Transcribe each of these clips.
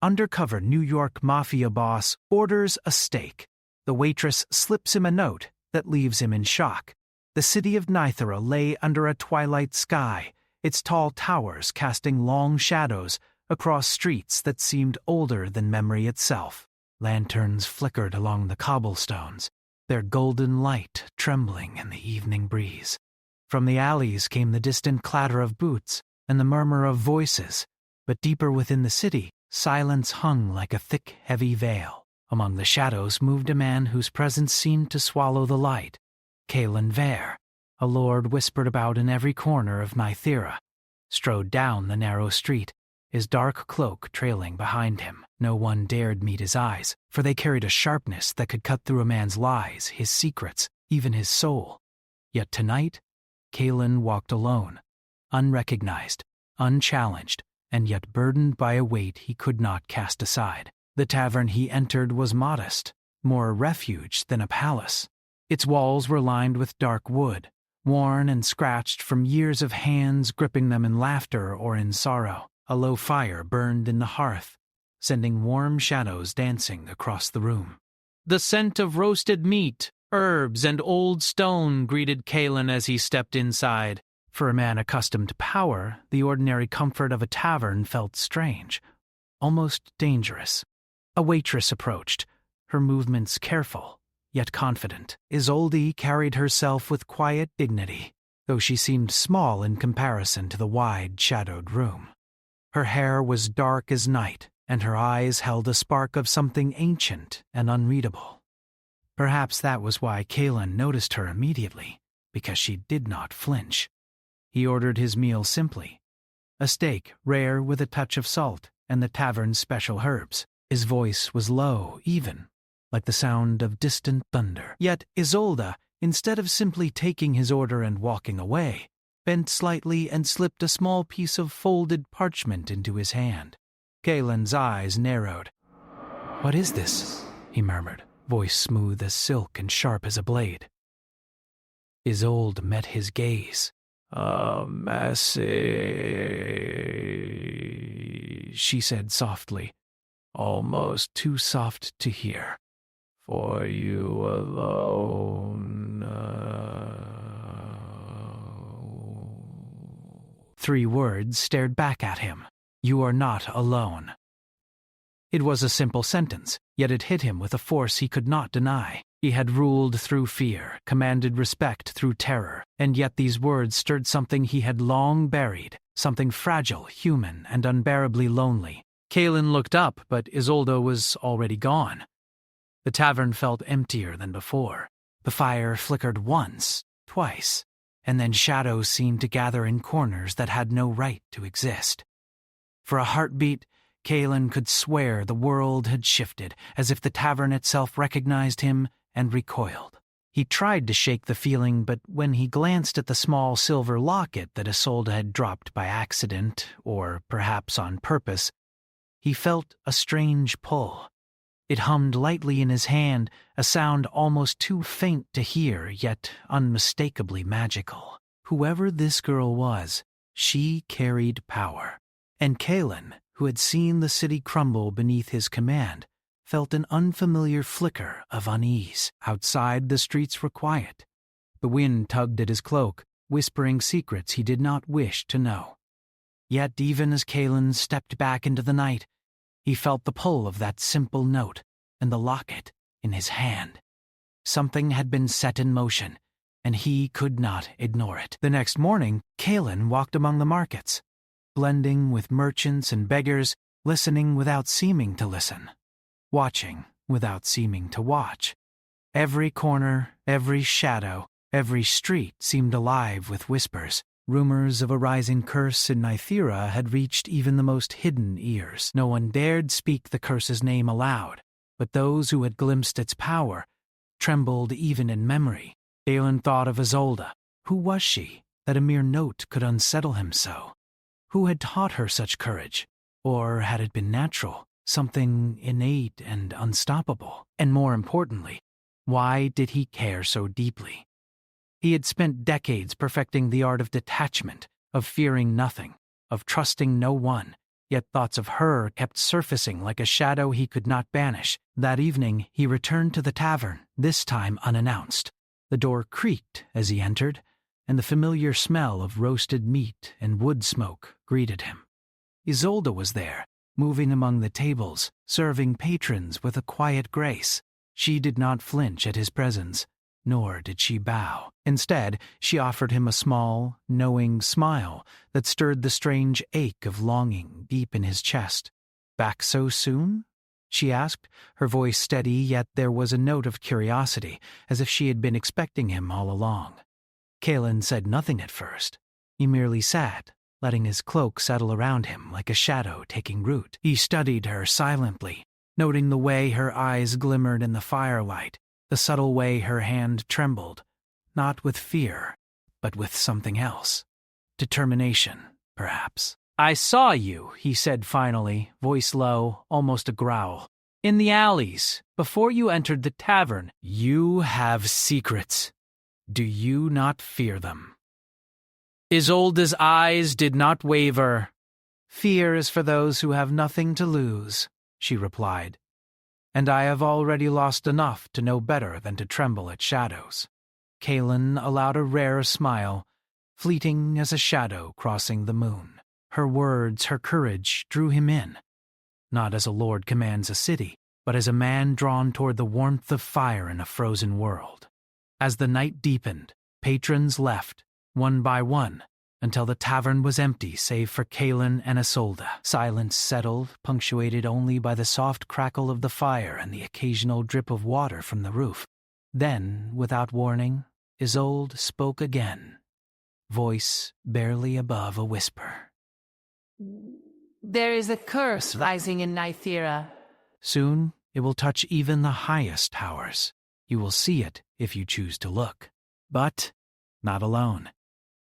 undercover New York Mafia boss orders a steak. The waitress slips him a note that leaves him in shock. The city of Nithera lay under a twilight sky, its tall towers casting long shadows across streets that seemed older than memory itself. Lanterns flickered along the cobblestones, their golden light trembling in the evening breeze. From the alleys came the distant clatter of boots and the murmur of voices, but deeper within the city, silence hung like a thick, heavy veil. Among the shadows moved a man whose presence seemed to swallow the light. Kalen Vare, a lord whispered about in every corner of Nithera, strode down the narrow street, his dark cloak trailing behind him. No one dared meet his eyes, for they carried a sharpness that could cut through a man's lies, his secrets, even his soul. Yet tonight, Kalen walked alone, unrecognized, unchallenged, and yet burdened by a weight he could not cast aside. The tavern he entered was modest, more a refuge than a palace. Its walls were lined with dark wood, worn and scratched from years of hands gripping them in laughter or in sorrow. A low fire burned in the hearth, sending warm shadows dancing across the room. The scent of roasted meat, herbs, and old stone greeted Kalen as he stepped inside. For a man accustomed to power, the ordinary comfort of a tavern felt strange, almost dangerous. A waitress approached, her movements careful, yet confident. Isolde carried herself with quiet dignity, though she seemed small in comparison to the wide, shadowed room. Her hair was dark as night, and her eyes held a spark of something ancient and unreadable. Perhaps that was why Kalen noticed her immediately, because she did not flinch. He ordered his meal simply, a steak rare with a touch of salt and the tavern's special herbs. His voice was low, even, like the sound of distant thunder. Yet Isolde, instead of simply taking his order and walking away, bent slightly and slipped a small piece of folded parchment into his hand. Kalen's eyes narrowed. "What is this?" he murmured, voice smooth as silk and sharp as a blade. Isolde met his gaze. "A message," she said softly, almost too soft to hear. "For you alone." 3 words stared back at him. "You are not alone." It was a simple sentence, yet it hit him with a force he could not deny. He had ruled through fear, commanded respect through terror, and yet these words stirred something he had long buried, something fragile, human, and unbearably lonely. Kalen looked up, but Isolde was already gone. The tavern felt emptier than before. The fire flickered once, twice, and then shadows seemed to gather in corners that had no right to exist. For a heartbeat, Kalen could swear the world had shifted, as if the tavern itself recognized him and recoiled. He tried to shake the feeling, but when he glanced at the small silver locket that Isolde had dropped by accident, or perhaps on purpose, he felt a strange pull. It hummed lightly in his hand, a sound almost too faint to hear, yet unmistakably magical. Whoever this girl was, she carried power. And Kalen, who had seen the city crumble beneath his command, felt an unfamiliar flicker of unease. Outside, the streets were quiet. The wind tugged at his cloak, whispering secrets he did not wish to know. Yet even as Kalen stepped back into the night, he felt the pull of that simple note and the locket in his hand. Something had been set in motion, and he could not ignore it. The next morning, Kalen walked among the markets, blending with merchants and beggars, listening without seeming to listen, watching without seeming to watch. Every corner, every shadow, every street seemed alive with whispers. Rumors of a rising curse in Nithera had reached even the most hidden ears. No one dared speak the curse's name aloud, but those who had glimpsed its power trembled even in memory. Kalen thought of Isolde. Who was she, that a mere note could unsettle him so? Who had taught her such courage? Or had it been natural, something innate and unstoppable? And more importantly, why did he care so deeply? He had spent decades perfecting the art of detachment, of fearing nothing, of trusting no one, yet thoughts of her kept surfacing like a shadow he could not banish. That evening, he returned to the tavern, this time unannounced. The door creaked as he entered, and the familiar smell of roasted meat and wood smoke greeted him. Isolde was there, moving among the tables, serving patrons with a quiet grace. She did not flinch at his presence, nor did she bow. Instead, she offered him a small, knowing smile that stirred the strange ache of longing deep in his chest. "Back so soon?" she asked, her voice steady, yet there was a note of curiosity, as if she had been expecting him all along. Kaelin said nothing at first. He merely sat, letting his cloak settle around him like a shadow taking root. He studied her silently, noting the way her eyes glimmered in the firelight, the subtle way her hand trembled, not with fear, but with something else. Determination, perhaps. "I saw you," he said finally, voice low, almost a growl. "In the alleys, before you entered the tavern. You have secrets. Do you not fear them?" Isolde's eyes did not waver. "Fear is for those who have nothing to lose," she replied. "And I have already lost enough to know better than to tremble at shadows." Kaelin allowed a rare smile, fleeting as a shadow crossing the moon. Her words, her courage, drew him in, not as a lord commands a city, but as a man drawn toward the warmth of fire in a frozen world. As the night deepened, patrons left, one by one, until the tavern was empty save for Kaelin and Isolde. Silence settled, punctuated only by the soft crackle of the fire and the occasional drip of water from the roof. Then, without warning, Isolde spoke again, voice barely above a whisper. "There is a curse rising in Nythera." "Soon it will touch even the highest towers. You will see it if you choose to look. But not alone."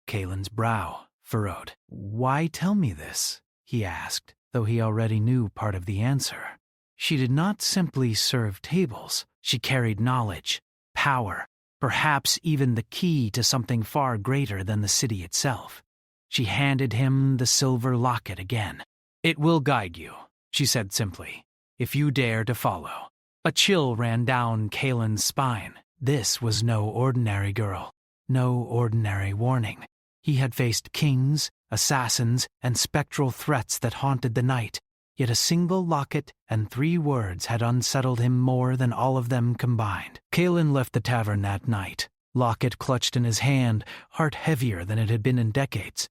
Kaelin's brow furrowed. "Why tell me this?" he asked, though he already knew part of the answer. She did not simply serve tables. She carried knowledge, power, perhaps even the key to something far greater than the city itself. She handed him the silver locket again. "It will guide you," she said simply, "if you dare to follow." A chill ran down Kaelin's spine. This was no ordinary girl, no ordinary warning. He had faced kings, assassins, and spectral threats that haunted the night, yet a single locket and 3 words had unsettled him more than all of them combined. Kaelin left the tavern that night, locket clutched in his hand, heart heavier than it had been in decades.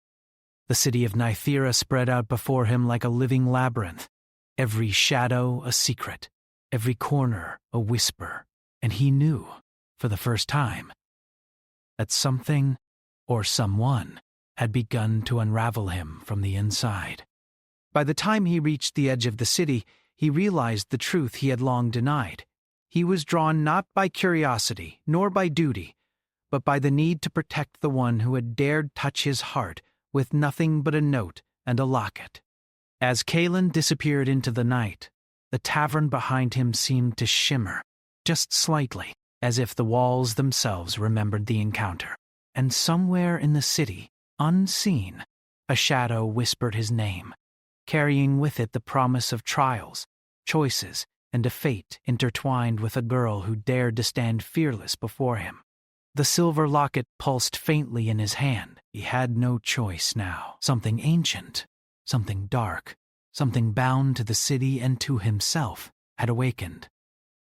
The city of Nythera spread out before him like a living labyrinth, every shadow a secret, every corner a whisper, and he knew, for the first time, that something or someone had begun to unravel him from the inside. By the time he reached the edge of the city, he realized the truth he had long denied. He was drawn not by curiosity nor by duty, but by the need to protect the one who had dared touch his heart with nothing but a note and a locket. As Kaelin disappeared into the night, the tavern behind him seemed to shimmer, just slightly, as if the walls themselves remembered the encounter. And somewhere in the city, unseen, a shadow whispered his name, carrying with it the promise of trials, choices, and a fate intertwined with a girl who dared to stand fearless before him. The silver locket pulsed faintly in his hand. He had no choice now. Something ancient, something dark, something bound to the city and to himself had awakened,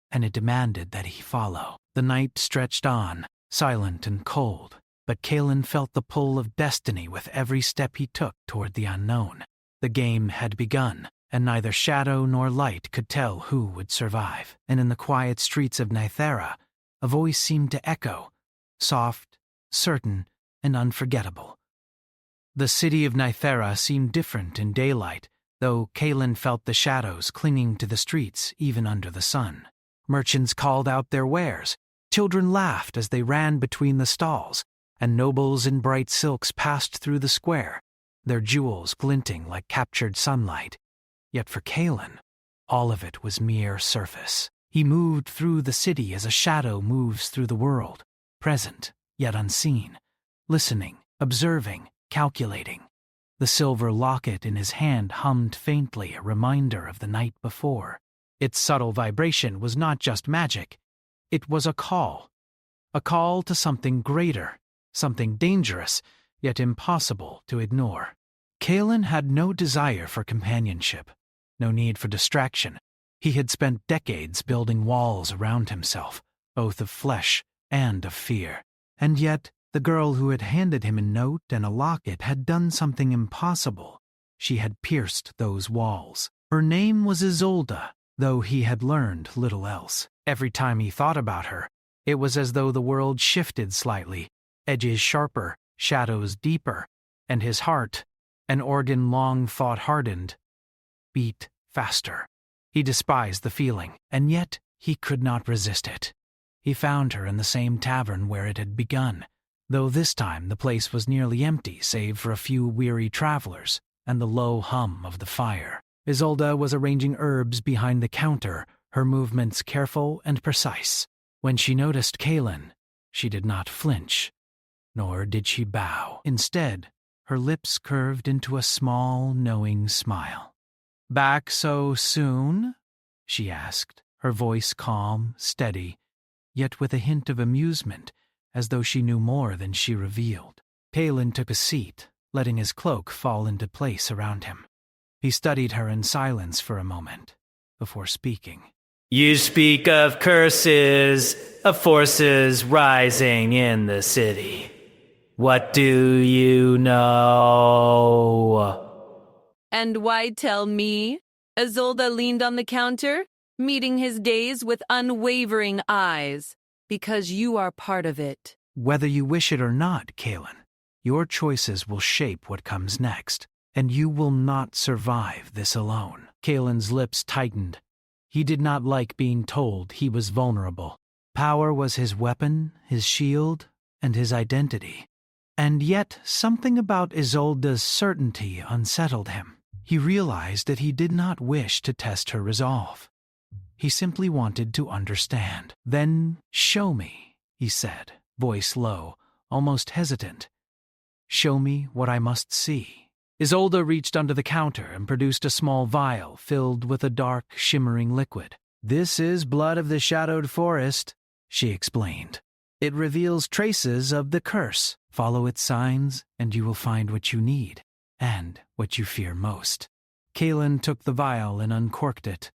and it demanded that he follow. The night stretched on, silent and cold, but Kaelin felt the pull of destiny with every step he took toward the unknown. The game had begun, and neither shadow nor light could tell who would survive. And in the quiet streets of Nythera, a voice seemed to echo, soft, certain, and unforgettable. The city of Nythera seemed different in daylight, though Kaelin felt the shadows clinging to the streets even under the sun. Merchants called out their wares, children laughed as they ran between the stalls, and nobles in bright silks passed through the square, their jewels glinting like captured sunlight. Yet for Kaelin, all of it was mere surface. He moved through the city as a shadow moves through the world, present, yet unseen, listening, observing, calculating. The silver locket in his hand hummed faintly, a reminder of the night before. Its subtle vibration was not just magic. It was a call to something greater, something dangerous, yet impossible to ignore. Kalen had no desire for companionship, no need for distraction. He had spent decades building walls around himself, both of flesh and of fear. And yet, the girl who had handed him a note and a locket had done something impossible. She had pierced those walls. Her name was Isolde, though he had learned little else. Every time he thought about her, it was as though the world shifted slightly, edges sharper, shadows deeper, and his heart, an organ long thought hardened, beat faster. He despised the feeling, and yet he could not resist it. He found her in the same tavern where it had begun, though this time the place was nearly empty save for a few weary travelers and the low hum of the fire. Isolde was arranging herbs behind the counter, her movements careful and precise. When she noticed Kalen, she did not flinch, nor did she bow. Instead, her lips curved into a small, knowing smile. "Back so soon?" she asked, her voice calm, steady, yet with a hint of amusement, as though she knew more than she revealed. Kalen took a seat, letting his cloak fall into place around him. He studied her in silence for a moment, before speaking. "You speak of curses, of forces rising in the city. What do you know?" "And why tell me?" Isolde leaned on the counter, meeting his gaze with unwavering eyes. "Because you are part of it." "Whether you wish it or not, Kalen, your choices will shape what comes next, and you will not survive this alone." Kalen's lips tightened. He did not like being told he was vulnerable. Power was his weapon, his shield, and his identity. And yet something about Isolde's certainty unsettled him. He realized that he did not wish to test her resolve. He simply wanted to understand. "Then show me," he said, voice low, almost hesitant. "Show me what I must see." Isolde reached under the counter and produced a small vial filled with a dark, shimmering liquid. "This is blood of the shadowed forest," she explained. "It reveals traces of the curse. Follow its signs, and you will find what you need, and what you fear most." Kalen took the vial and uncorked it,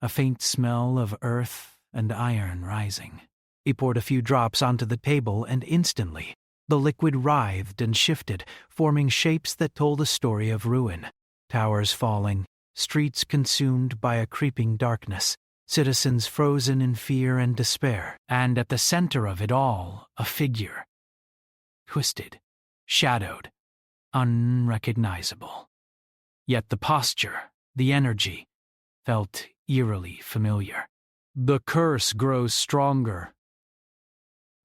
a faint smell of earth and iron rising. He poured a few drops onto the table, and instantly, the liquid writhed and shifted, forming shapes that told a story of ruin. Towers falling, streets consumed by a creeping darkness, citizens frozen in fear and despair, and at the center of it all, a figure. Twisted, shadowed, unrecognizable. Yet the posture, the energy, felt eerily familiar. "The curse grows stronger,"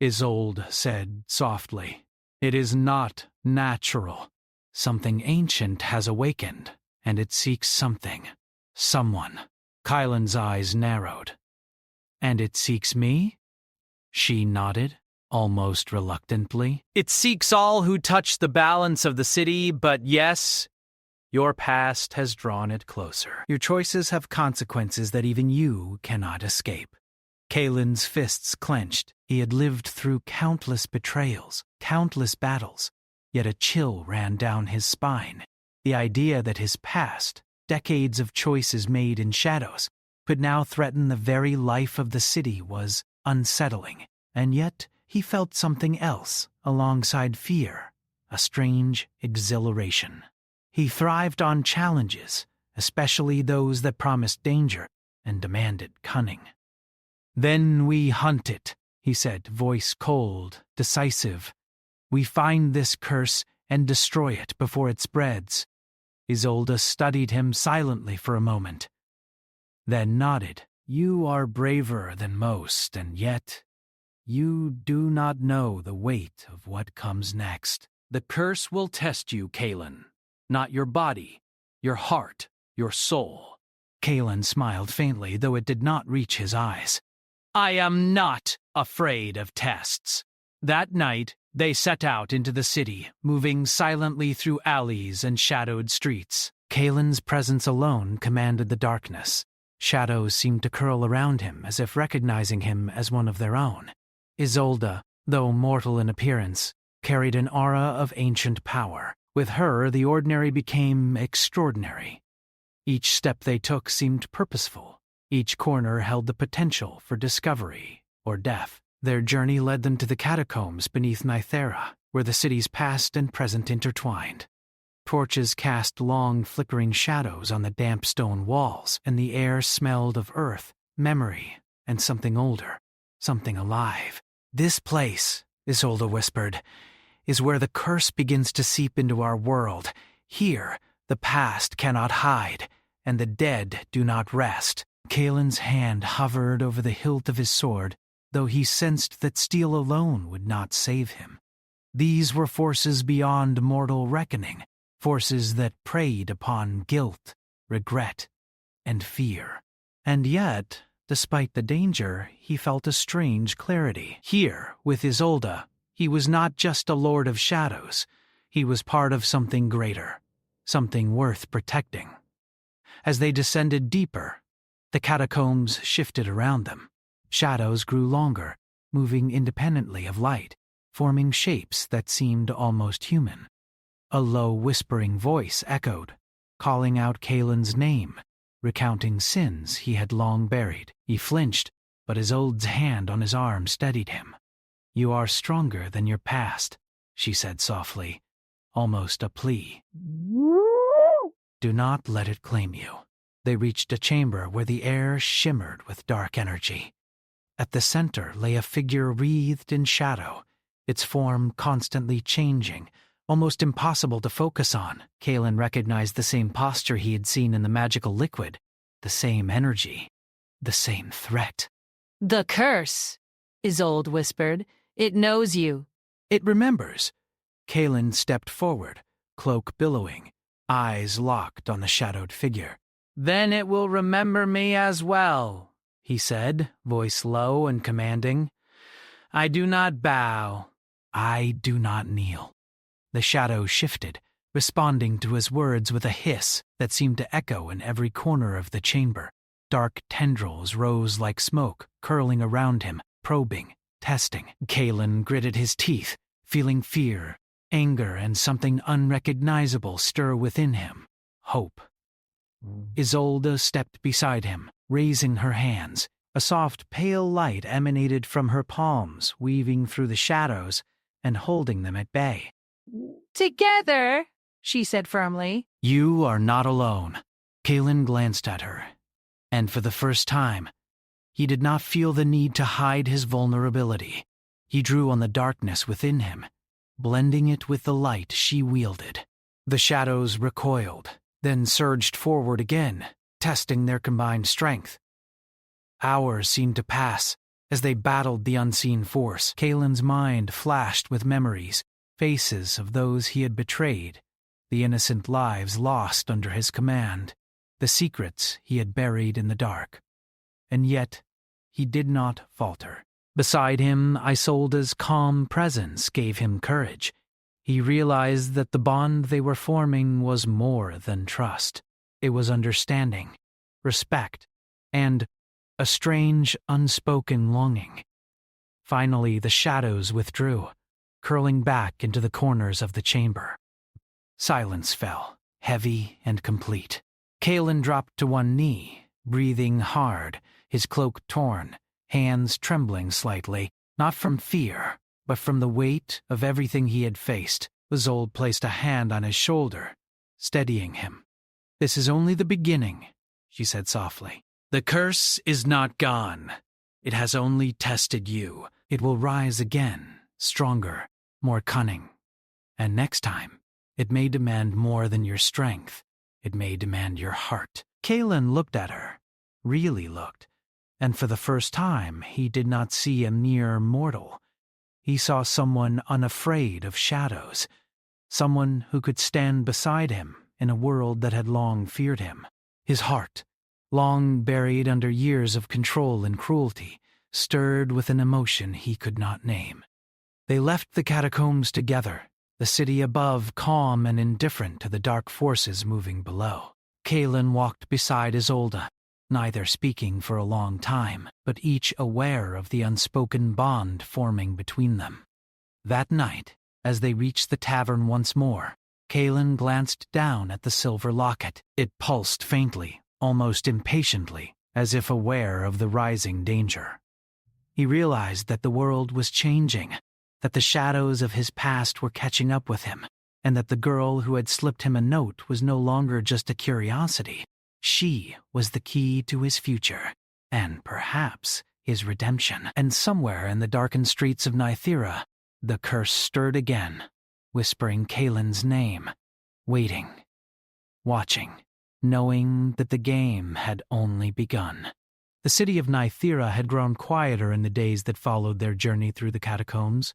Isolde said softly. "It is not natural. Something ancient has awakened, and it seeks something, someone." Kylan's eyes narrowed. "And it seeks me?" She nodded, almost reluctantly. "It seeks all who touch the balance of the city, but yes, your past has drawn it closer. Your choices have consequences that even you cannot escape." Kalen's fists clenched. He had lived through countless betrayals, countless battles, yet a chill ran down his spine. The idea that his past, decades of choices made in shadows, could now threaten the very life of the city was unsettling. And yet he felt something else alongside fear, a strange exhilaration. He thrived on challenges, especially those that promised danger and demanded cunning. "Then we hunt it," he said, voice cold, decisive. "We find this curse and destroy it before it spreads." Isolde studied him silently for a moment, then nodded. "You are braver than most, and yet you do not know the weight of what comes next. The curse will test you, Kalen. Not your body, your heart, your soul." Kalen smiled faintly, though it did not reach his eyes. "I am not afraid of tests." That night, they set out into the city, moving silently through alleys and shadowed streets. Kalen's presence alone commanded the darkness. Shadows seemed to curl around him as if recognizing him as one of their own. Isolde, though mortal in appearance, carried an aura of ancient power. With her, the ordinary became extraordinary. Each step they took seemed purposeful. Each corner held the potential for discovery or death. Their journey led them to the catacombs beneath Nythera, where the city's past and present intertwined. Torches cast long, flickering shadows on the damp stone walls, and the air smelled of earth, memory, and something older, something alive. "This place," Isolde whispered, "is where the curse begins to seep into our world. Here, the past cannot hide, and the dead do not rest." Kalen's hand hovered over the hilt of his sword, though he sensed that steel alone would not save him. These were forces beyond mortal reckoning, forces that preyed upon guilt, regret, and fear. And yet, despite the danger, he felt a strange clarity. Here, with Isolde, he was not just a lord of shadows. He was part of something greater, something worth protecting. As they descended deeper, the catacombs shifted around them. Shadows grew longer, moving independently of light, forming shapes that seemed almost human. A low whispering voice echoed, calling out Kalen's name, recounting sins he had long buried. He flinched, but Isolde's hand on his arm steadied him. "You are stronger than your past," she said softly, almost a plea. "Do not let it claim you." They reached a chamber where the air shimmered with dark energy. At the center lay a figure wreathed in shadow, its form constantly changing, almost impossible to focus on. Kalen recognized the same posture he had seen in the magical liquid, the same energy, the same threat. "The curse," Isolde whispered. "It knows you." "It remembers." Kalen stepped forward, cloak billowing, eyes locked on the shadowed figure. "Then it will remember me as well," he said, voice low and commanding. "I do not bow. I do not kneel." The shadow shifted, responding to his words with a hiss that seemed to echo in every corner of the chamber. Dark tendrils rose like smoke, curling around him, probing, testing. Kalen gritted his teeth, feeling fear, anger, and something unrecognizable stir within him. Hope. Isolde stepped beside him, raising her hands. A soft, pale light emanated from her palms, weaving through the shadows and holding them at bay. "Together," she said firmly. "You are not alone." Kalen glanced at her, and for the first time, he did not feel the need to hide his vulnerability. He drew on the darkness within him, blending it with the light she wielded. The shadows recoiled, then surged forward again, testing their combined strength. Hours seemed to pass as they battled the unseen force. Kalen's mind flashed with memories, faces of those he had betrayed, the innocent lives lost under his command, the secrets he had buried in the dark. And yet, he did not falter. Beside him, Isolde's calm presence gave him courage. He realized that the bond they were forming was more than trust. It was understanding, respect, and a strange, unspoken longing. Finally, the shadows withdrew, curling back into the corners of the chamber. Silence fell, heavy and complete. Kalen dropped to one knee, breathing hard, his cloak torn, hands trembling slightly, not from fear, but from the weight of everything he had faced. Isolde placed a hand on his shoulder, steadying him. "This is only the beginning," she said softly. "The curse is not gone. It has only tested you. It will rise again, stronger, more cunning. And next time, it may demand more than your strength. It may demand your heart." Kalen looked at her, really looked, and for the first time he did not see a mere mortal. He saw someone unafraid of shadows, someone who could stand beside him in a world that had long feared him. His heart, long buried under years of control and cruelty, stirred with an emotion he could not name. They left the catacombs together, the city above calm and indifferent to the dark forces moving below. Kaelin walked beside Isolde, neither speaking for a long time, but each aware of the unspoken bond forming between them. That night, as they reached the tavern once more, Kaelin glanced down at the silver locket. It pulsed faintly, almost impatiently, as if aware of the rising danger. He realized that the world was changing, that the shadows of his past were catching up with him, and that the girl who had slipped him a note was no longer just a curiosity. She was the key to his future, and perhaps his redemption. And somewhere in the darkened streets of Nythera, the curse stirred again, whispering Kaelin's name, waiting, watching, knowing that the game had only begun. The city of Nythera had grown quieter in the days that followed their journey through the catacombs,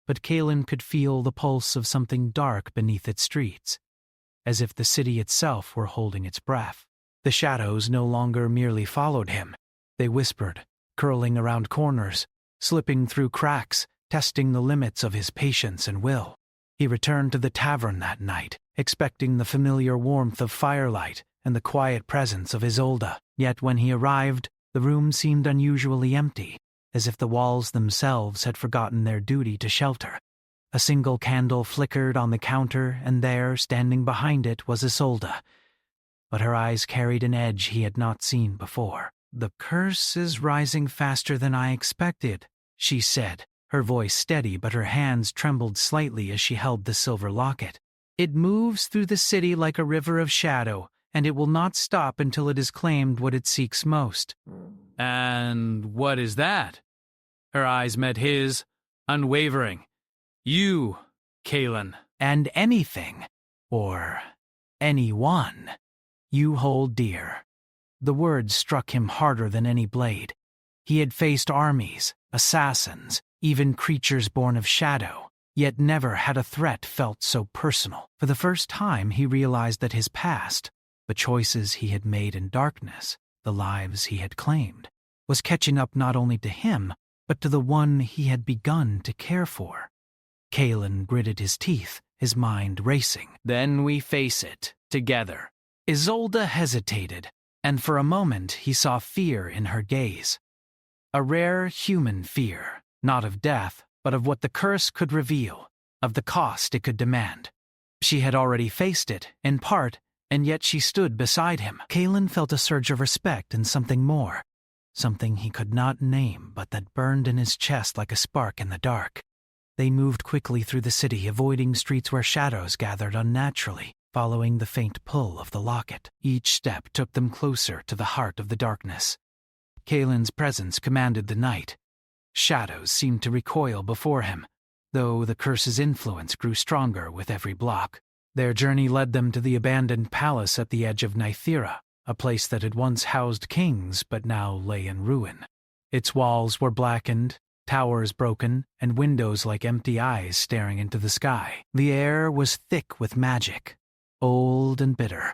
but Kaelin could feel the pulse of something dark beneath its streets, as if the city itself were holding its breath. The shadows no longer merely followed him. They whispered, curling around corners, slipping through cracks, testing the limits of his patience and will. He returned to the tavern that night, expecting the familiar warmth of firelight and the quiet presence of Isolde. Yet when he arrived, the room seemed unusually empty, as if the walls themselves had forgotten their duty to shelter. A single candle flickered on the counter, and there, standing behind it, was Isolde. But her eyes carried an edge he had not seen before. "The curse is rising faster than I expected," she said, her voice steady, but her hands trembled slightly as she held the silver locket. "It moves through the city like a river of shadow, and it will not stop until it has claimed what it seeks most." "And what is that?" Her eyes met his, unwavering. "You, Kaelin." "And anything, or anyone, you hold dear." The words struck him harder than any blade. He had faced armies, assassins, even creatures born of shadow, yet never had a threat felt so personal. For the first time he realized that his past, the choices he had made in darkness, the lives he had claimed, was catching up not only to him, but to the one he had begun to care for. Kaelin gritted his teeth, his mind racing. "Then we face it, together." Isolde hesitated, and for a moment he saw fear in her gaze. A rare human fear, not of death, but of what the curse could reveal, of the cost it could demand. She had already faced it, in part, and yet she stood beside him. Kaelin felt a surge of respect and something more, something he could not name but that burned in his chest like a spark in the dark. They moved quickly through the city, avoiding streets where shadows gathered unnaturally, following the faint pull of the locket. Each step took them closer to the heart of the darkness. Kaelin's presence commanded the night. Shadows seemed to recoil before him, though the curse's influence grew stronger with every block. Their journey led them to the abandoned palace at the edge of Nythera, a place that had once housed kings but now lay in ruin. Its walls were blackened, towers broken, and windows like empty eyes staring into the sky. The air was thick with magic, old and bitter,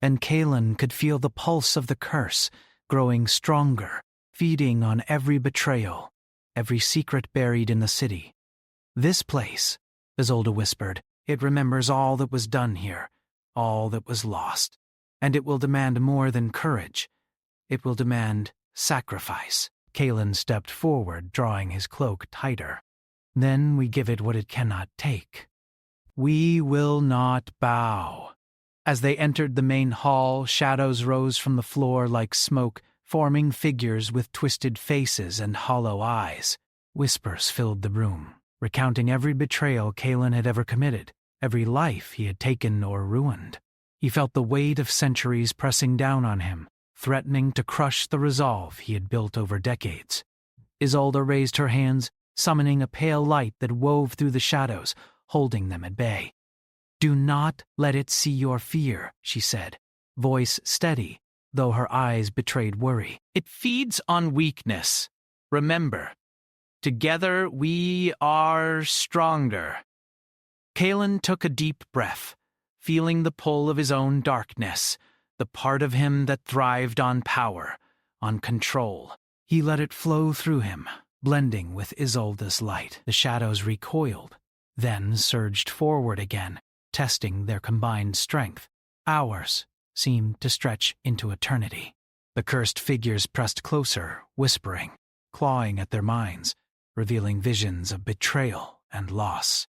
and Kaelin could feel the pulse of the curse growing stronger, feeding on every betrayal, every secret buried in the city. "This place," Isolde whispered, "it remembers all that was done here, all that was lost, and it will demand more than courage. It will demand sacrifice." Kaelin stepped forward, drawing his cloak tighter. "Then we give it what it cannot take. We will not bow." As they entered the main hall, shadows rose from the floor like smoke, forming figures with twisted faces and hollow eyes. Whispers filled the room, recounting every betrayal Kaelin had ever committed, every life he had taken or ruined. He felt the weight of centuries pressing down on him, threatening to crush the resolve he had built over decades. Isolde raised her hands, summoning a pale light that wove through the shadows, holding them at bay. "Do not let it see your fear," she said, voice steady, though her eyes betrayed worry. "It feeds on weakness. Remember, together we are stronger." Kaelin took a deep breath, feeling the pull of his own darkness, the part of him that thrived on power, on control. He let it flow through him, blending with Isolde's light. The shadows recoiled, then surged forward again, testing their combined strength. Hours seemed to stretch into eternity. The cursed figures pressed closer, whispering, clawing at their minds, revealing visions of betrayal and loss.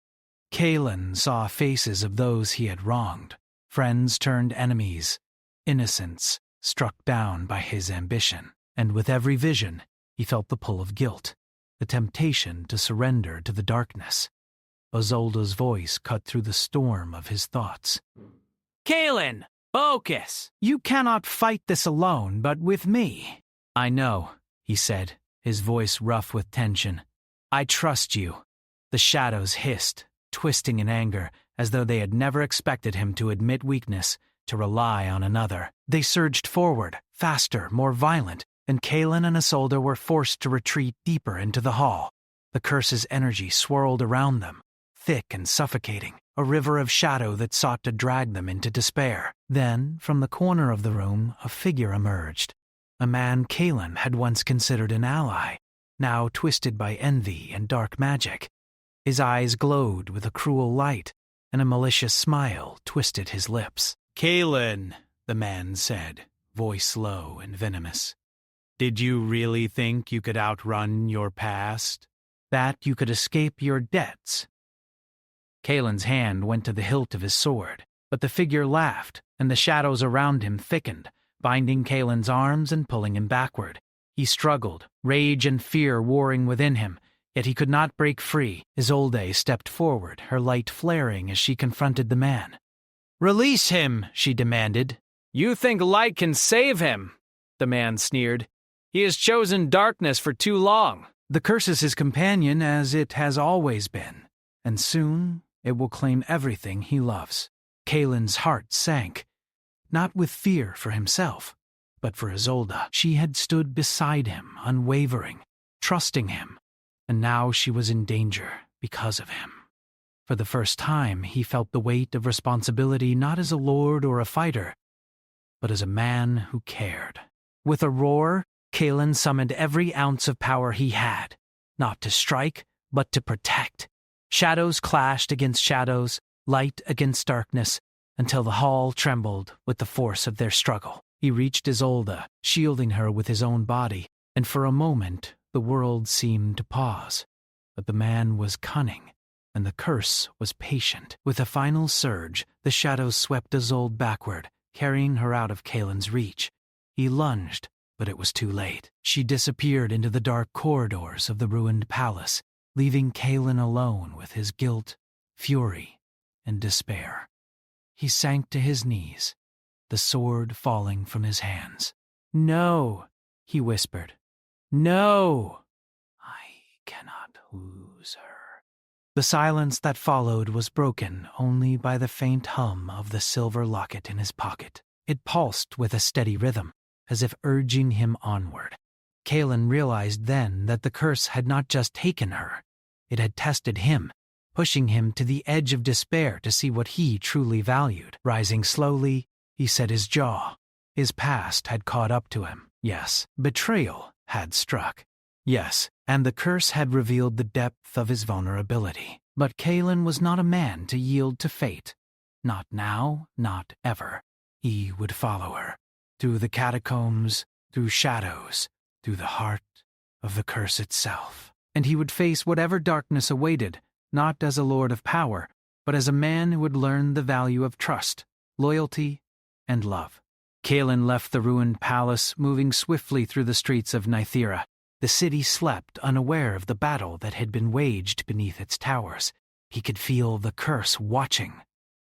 Kalen saw faces of those he had wronged, friends turned enemies, innocents struck down by his ambition. And with every vision, he felt the pull of guilt, the temptation to surrender to the darkness. Isolde's voice cut through the storm of his thoughts. Kalen, focus! You cannot fight this alone, but with me. I know, he said, his voice rough with tension. I trust you. The shadows hissed, twisting in anger, as though they had never expected him to admit weakness, to rely on another. They surged forward, faster, more violent, and Kalen and Isolde were forced to retreat deeper into the hall. The curse's energy swirled around them, thick and suffocating, a river of shadow that sought to drag them into despair. Then, from the corner of the room, a figure emerged. A man Kalen had once considered an ally, now twisted by envy and dark magic. His eyes glowed with a cruel light, and a malicious smile twisted his lips. Kalen, the man said, voice low and venomous. Did you really think you could outrun your past? That you could escape your debts? Kalen's hand went to the hilt of his sword, but the figure laughed, and the shadows around him thickened, binding Kalen's arms and pulling him backward. He struggled, rage and fear warring within him, yet he could not break free. Isolde stepped forward, her light flaring as she confronted the man. Release him, she demanded. You think light can save him? The man sneered. He has chosen darkness for too long. The curse is his companion, as it has always been, and soon it will claim everything he loves. Kalen's heart sank, not with fear for himself, but for Isolde. She had stood beside him, unwavering, trusting him, and now she was in danger because of him. For the first time, he felt the weight of responsibility not as a lord or a fighter, but as a man who cared. With a roar, Kalen summoned every ounce of power he had, not to strike, but to protect. Shadows clashed against shadows, light against darkness, until the hall trembled with the force of their struggle. He reached Isolde, shielding her with his own body, and for a moment the world seemed to pause. But the man was cunning, and the curse was patient. With a final surge, the shadows swept Isolde backward, carrying her out of Kalen's reach. He lunged, but it was too late. She disappeared into the dark corridors of the ruined palace, leaving Kalen alone with his guilt, fury, and despair. He sank to his knees, the sword falling from his hands. "No," he whispered. "No! I cannot lose her." The silence that followed was broken only by the faint hum of the silver locket in his pocket. It pulsed with a steady rhythm, as if urging him onward. Kalen realized then that the curse had not just taken her. It had tested him, pushing him to the edge of despair to see what he truly valued. Rising slowly, he set his jaw. His past had caught up to him. Yes, betrayal had struck. Yes, and the curse had revealed the depth of his vulnerability. But Kalen was not a man to yield to fate. Not now, not ever. He would follow her. Through the catacombs, through shadows, through the heart of the curse itself. And he would face whatever darkness awaited, not as a lord of power, but as a man who would learn the value of trust, loyalty, and love. Kalen left the ruined palace, moving swiftly through the streets of Nythera. The city slept, unaware of the battle that had been waged beneath its towers. He could feel the curse watching,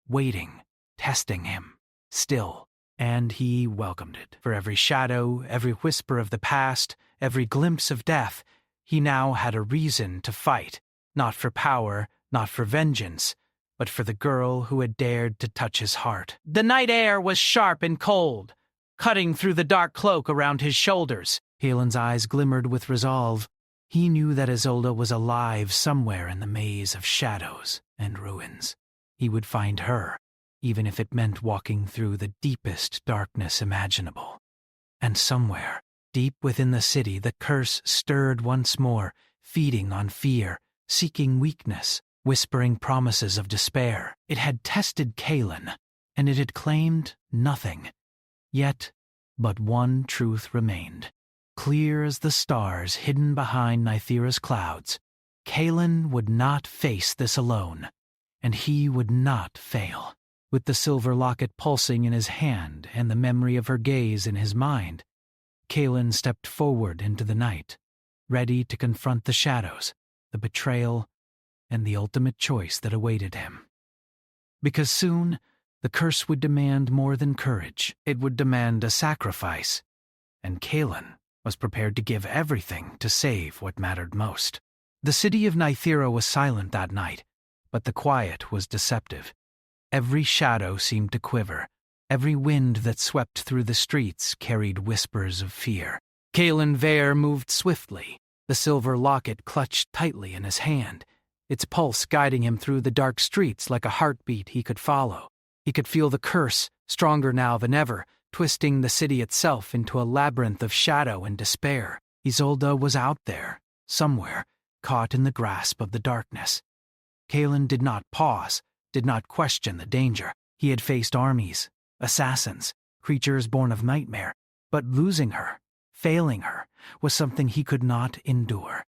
waiting, testing him, still, and he welcomed it. For every shadow, every whisper of the past, every glimpse of death, he now had a reason to fight, not for power, not for vengeance, but for the girl who had dared to touch his heart. The night air was sharp and cold, cutting through the dark cloak around his shoulders. Kalen's eyes glimmered with resolve. He knew that Isolde was alive somewhere in the maze of shadows and ruins. He would find her, even if it meant walking through the deepest darkness imaginable. And somewhere, deep within the city, the curse stirred once more, feeding on fear, seeking weakness, whispering promises of despair. It had tested Kaelin, and it had claimed nothing. Yet, but one truth remained. Clear as the stars hidden behind Nythera's clouds, Kaelin would not face this alone, and he would not fail. With the silver locket pulsing in his hand and the memory of her gaze in his mind, Kaelin stepped forward into the night, ready to confront the shadows, the betrayal, and the ultimate choice that awaited him. Because soon, the curse would demand more than courage. It would demand a sacrifice, and Kaelin was prepared to give everything to save what mattered most. The city of Nythera was silent that night, but the quiet was deceptive. Every shadow seemed to quiver. Every wind that swept through the streets carried whispers of fear. Kaelin Vare moved swiftly, the silver locket clutched tightly in his hand, its pulse guiding him through the dark streets like a heartbeat he could follow. He could feel the curse, stronger now than ever, twisting the city itself into a labyrinth of shadow and despair. Isolde was out there, somewhere, caught in the grasp of the darkness. Kaelin did not pause, did not question the danger. He had faced armies, assassins, creatures born of nightmare, but losing her, failing her, was something he could not endure.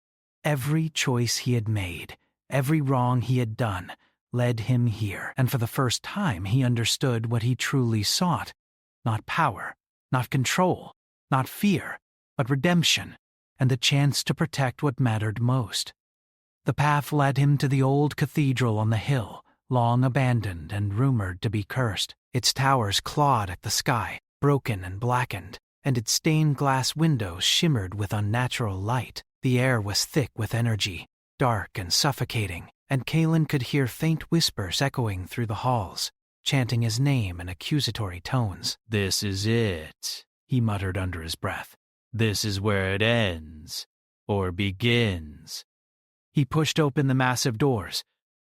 Every choice he had made, every wrong he had done, led him here, and for the first time he understood what he truly sought. Not power, not control, not fear, but redemption, and the chance to protect what mattered most. The path led him to the old cathedral on the hill, long abandoned and rumored to be cursed. Its towers clawed at the sky, broken and blackened, and its stained glass windows shimmered with unnatural light. The air was thick with energy, dark and suffocating, and Kaelin could hear faint whispers echoing through the halls, chanting his name in accusatory tones. "This is it," he muttered under his breath. "This is where it ends, or begins." He pushed open the massive doors,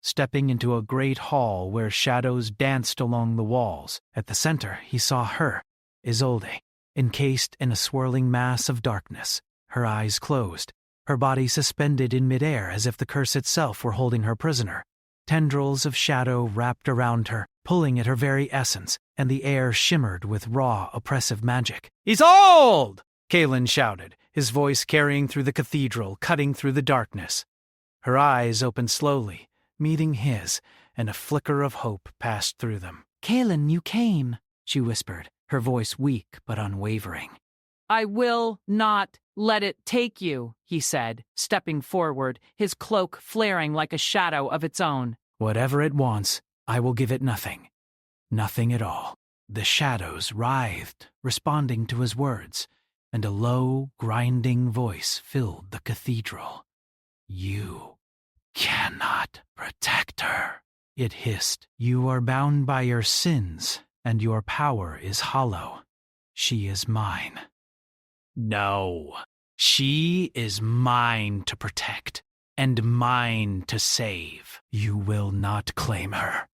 stepping into a great hall where shadows danced along the walls. At the center, he saw her, Isolde, encased in a swirling mass of darkness, her eyes closed, her body suspended in midair as if the curse itself were holding her prisoner. Tendrils of shadow wrapped around her, pulling at her very essence, and the air shimmered with raw, oppressive magic. "Isolde!" Kaelin shouted, his voice carrying through the cathedral, cutting through the darkness. Her eyes opened slowly, meeting his, and a flicker of hope passed through them. Kaelin, you came, she whispered, her voice weak but unwavering. I will not let it take you, he said, stepping forward, his cloak flaring like a shadow of its own. Whatever it wants, I will give it nothing. Nothing at all. The shadows writhed, responding to his words, and a low, grinding voice filled the cathedral. You cannot protect her, it hissed. You are bound by your sins, and your power is hollow. She is mine. No, she is mine to protect, and mine to save. You will not claim her.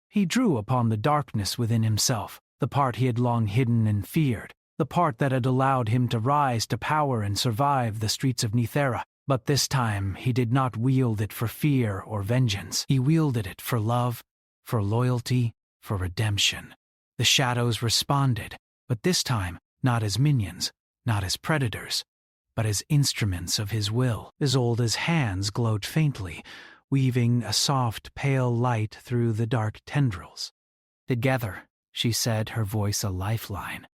He drew upon the darkness within himself, the part he had long hidden and feared, the part that had allowed him to rise to power and survive the streets of Nythera. But this time he did not wield it for fear or vengeance. He wielded it for love, for loyalty, for redemption. The shadows responded, but this time not as minions, not as predators, but as instruments of his will. Isolde's hands glowed faintly, weaving a soft, pale light through the dark tendrils. Together, she said, her voice a lifeline.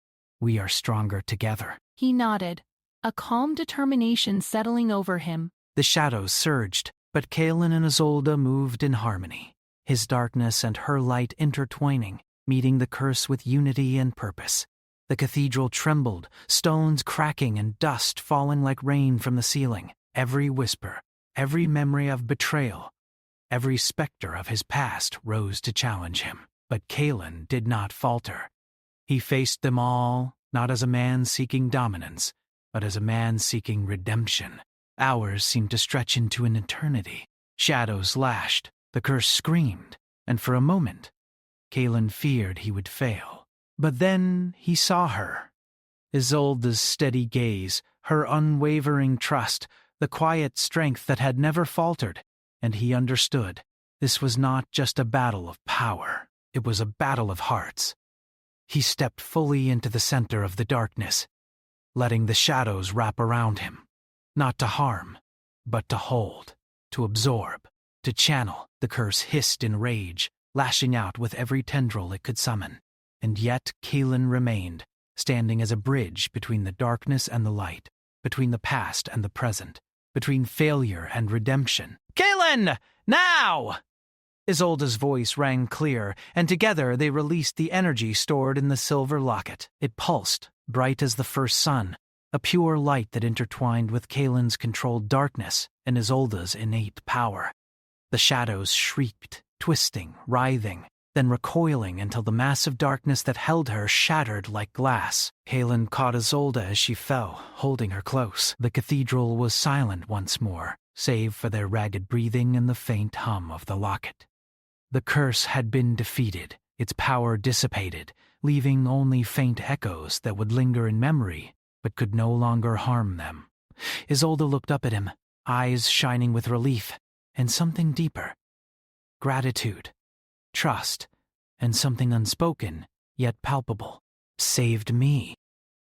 We are stronger together. He nodded, a calm determination settling over him. The shadows surged, but Kaelin and Isolde moved in harmony, his darkness and her light intertwining, meeting the curse with unity and purpose. The cathedral trembled, stones cracking and dust falling like rain from the ceiling. Every whisper, every memory of betrayal, every specter of his past rose to challenge him. But Kaelin did not falter. He faced them all, not as a man seeking dominance, but as a man seeking redemption. Hours seemed to stretch into an eternity. Shadows lashed, the curse screamed, and for a moment, Kaelin feared he would fail. But then he saw her. Isolde's steady gaze, her unwavering trust, the quiet strength that had never faltered, and he understood. This was not just a battle of power, it was a battle of hearts. He stepped fully into the center of the darkness, letting the shadows wrap around him, not to harm, but to hold, to absorb, to channel. The curse hissed in rage, lashing out with every tendril it could summon. And yet Kalen remained, standing as a bridge between the darkness and the light, between the past and the present, between failure and redemption. "Kalen! Now!" Isolde's voice rang clear, and together they released the energy stored in the silver locket. It pulsed, bright as the first sun, a pure light that intertwined with Kalen's controlled darkness and Isolde's innate power. The shadows shrieked, twisting, writhing, then recoiling until the massive darkness that held her shattered like glass. Kalen caught Isolde as she fell, holding her close. The cathedral was silent once more, save for their ragged breathing and the faint hum of the locket. The curse had been defeated, its power dissipated, leaving only faint echoes that would linger in memory, but could no longer harm them. Isolde looked up at him, eyes shining with relief, and something deeper. Gratitude, trust, and something unspoken, yet palpable. "Saved me."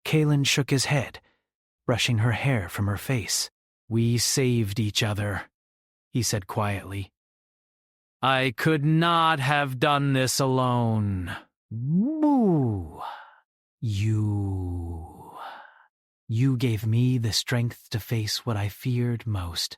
Kalen shook his head, brushing her hair from her face. "We saved each other," he said quietly. "I could not have done this alone." "Boo! You gave me the strength to face what I feared most.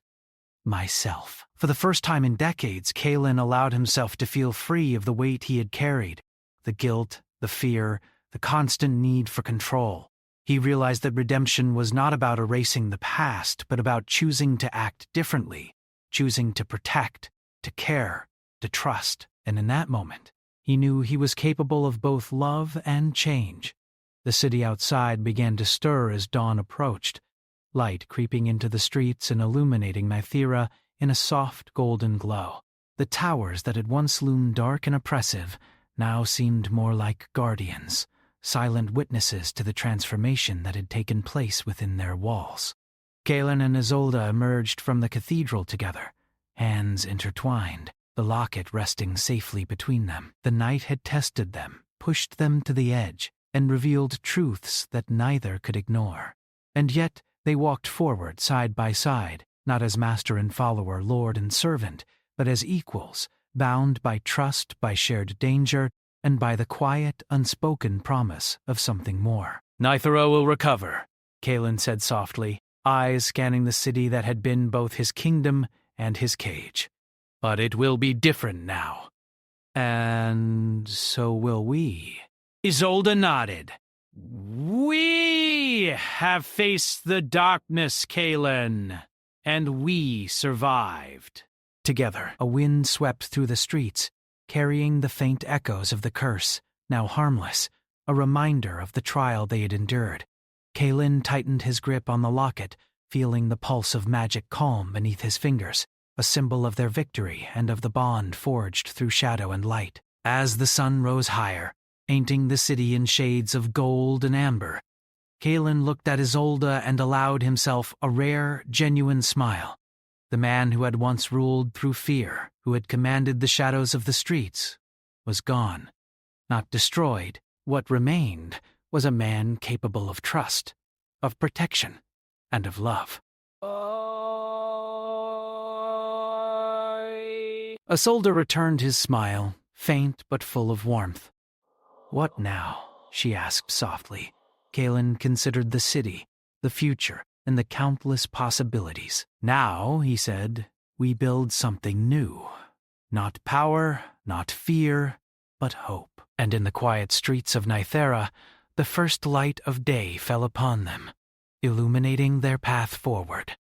Myself." For the first time in decades, Kalen allowed himself to feel free of the weight he had carried, the guilt, the fear, the constant need for control. He realized that redemption was not about erasing the past, but about choosing to act differently, choosing to protect, to care, to trust. And in that moment, he knew he was capable of both love and change. The city outside began to stir as dawn approached, light creeping into the streets and illuminating Nythera in a soft golden glow. The towers that had once loomed dark and oppressive now seemed more like guardians, silent witnesses to the transformation that had taken place within their walls. Kalen and Isolde emerged from the cathedral together, hands intertwined, the locket resting safely between them. The night had tested them, pushed them to the edge, and revealed truths that neither could ignore. And yet they walked forward side by side, not as master and follower, lord and servant, but as equals, bound by trust, by shared danger, and by the quiet, unspoken promise of something more. "Nythera will recover," Kalen said softly, eyes scanning the city that had been both his kingdom and his cage. "But it will be different now." "And so will we." Isolde nodded. "We have faced the darkness, Kalen, and we survived." Together, a wind swept through the streets, carrying the faint echoes of the curse, now harmless, a reminder of the trial they had endured. Kalen tightened his grip on the locket, feeling the pulse of magic calm beneath his fingers, a symbol of their victory and of the bond forged through shadow and light. As the sun rose higher, painting the city in shades of gold and amber, Kalen looked at Isolde and allowed himself a rare, genuine smile. The man who had once ruled through fear, who had commanded the shadows of the streets, was gone. Not destroyed, what remained was a man capable of trust, of protection, and of love. Isolde returned his smile, faint but full of warmth. "What now?" she asked softly. Kalen considered the city, the future, and the countless possibilities. "Now," he said, "we build something new. Not power, not fear, but hope." And in the quiet streets of Nythera, the first light of day fell upon them, illuminating their path forward.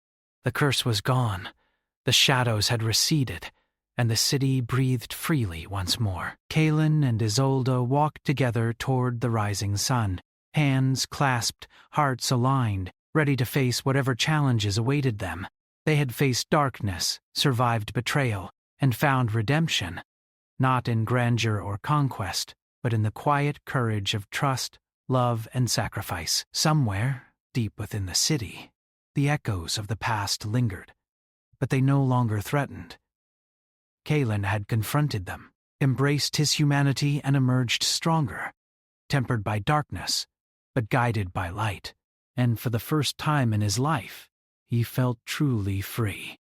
The curse was gone, the shadows had receded, and the city breathed freely once more. Kalen and Isolde walked together toward the rising sun, hands clasped, hearts aligned, ready to face whatever challenges awaited them. They had faced darkness, survived betrayal, and found redemption, not in grandeur or conquest, but in the quiet courage of trust, love, and sacrifice. Somewhere, deep within the city, The echoes of the past lingered, but they no longer threatened. Kalen had confronted them, embraced his humanity, and emerged stronger, tempered by darkness, but guided by light. And for the first time in his life, he felt truly free,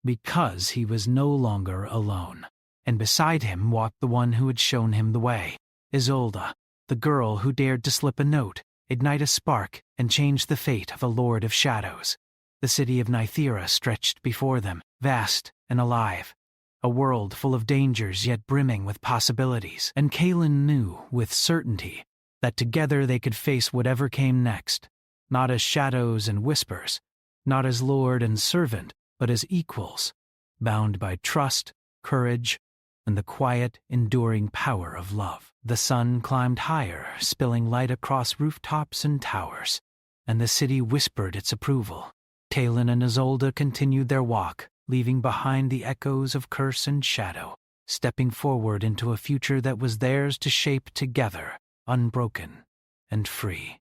because he was no longer alone. And beside him walked the one who had shown him the way, Isolde, the girl who dared to slip a note, ignite a spark, and change the fate of a lord of shadows. The city of Nythera stretched before them, vast and alive, a world full of dangers yet brimming with possibilities. And Kalen knew with certainty that together they could face whatever came next, not as shadows and whispers, not as lord and servant, but as equals, bound by trust, courage, and the quiet, enduring power of love. The sun climbed higher, spilling light across rooftops and towers, and the city whispered its approval. Kalen and Isolde continued their walk, leaving behind the echoes of curse and shadow, stepping forward into a future that was theirs to shape together, unbroken and free.